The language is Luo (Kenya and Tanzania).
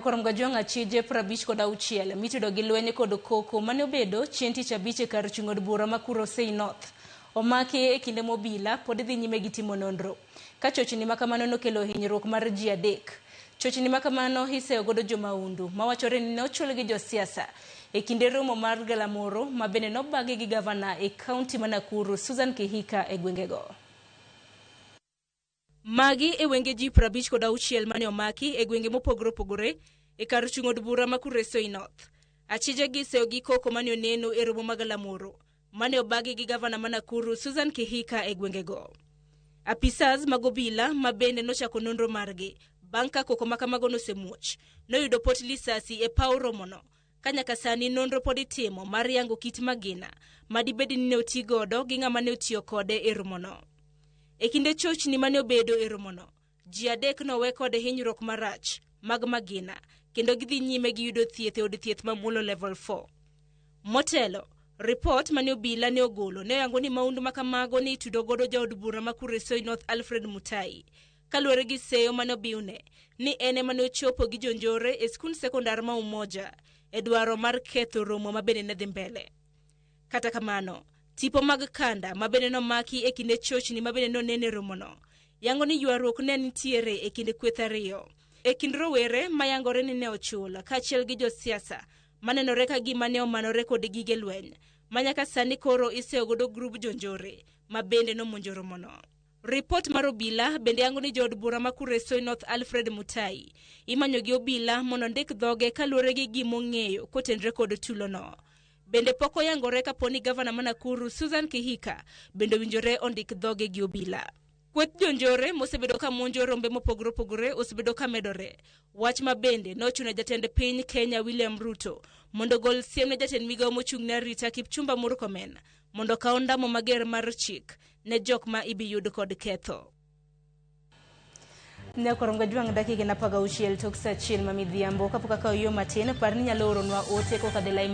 Korom Gajwang' achije 56 mitudo gi lweny kod koko mane obedo chieng' tich abich e kar chung' od bura ma Kurosei North. Omaki e kinde mobila pod dhi nyime gi timo nonro. Ka chochni makamano nokelo hinyruok mar ji 3. Chochni makamano iseyo godo jomaundu mawachore ni nochul gi josiasa e kinde romo mar galamoro ma bende nobagi gi gavana e kaunti ma Nakuru Susan Kihika e gwengego. Magi e wenge ji 56 mane omaki e gwenge mopogore opogore e kar chung' od bura ma Kurosei North. Achije gi seyo gi koko mane oneno e romo magalamoro mane obagi gi gavana ma Nakuru Susan Kihika e gwengego. Apisas mag obila ma bende nochako nonro margi bang' ka koko makamago nosemuoch noyudo pot lisasi e paw romono ka nyaka sani nonro pod itimo mar yango kit magina madibed ni ne oti godo gi ng'ama ne otiyo kode e romono. E kinde chochni mane obedo e romono, ji 3 nowe kod hinyruok marach mag magina kendo gidhi nyime gi yudo thieth e od thieth mamuolo level 4. Motelo, ripot mane obila ne ogolo ne yango ni maundu makamago ni itudo godo jaod bura ma Kurosei North Alfred Mutai kaluwore gi seyo mane obiune ni ene mane ochopo gi jonjore e skund sekondar ma Umoja e dwaro mar ketho romo ma bende ne dhi mbele. Kata kamano, tipo mag kanda ma bende nomaki e kinde chochni ma bende nonene romono yango ni ywaruok ne nitiere e kinde kweth ariyo e kind rowere ma yangore ni ne ochul kaachiel gi josiasa manenore ka gima ne omanore kod gige lweny ma nyaka sani koro iseyo godo grub jonjore ma bende nomonjo romono. Ripot mar obila bende yango ni jood bura ma Kurosei North Alfred Mutai imanyo gi obila mondo ndik dhoge kaluwore gi gimong'eyo kotenre kod tulono. Bende poko yangore kaponi gavana ma Nakuru Susan Kihika bende winjore ondik dhoge gi obila. Kweth jonjore mosebedo ka monjo rombe mopogore opogore osebedo ka medore. Wach ma bende nochuno jatend piny Kenya William Ruto mondo gol siem ne jatend migawo mochung'ne arita Kipchumba Murkomen mondo kaw ndamo mager mar chik ne jok ma ibiyud kod ketho. Ne Korom Gajwang' dakika 16 tok saa 1 ma midhiambo kapok akawo yo matin par ni nyalo oronwa ote kokadho e line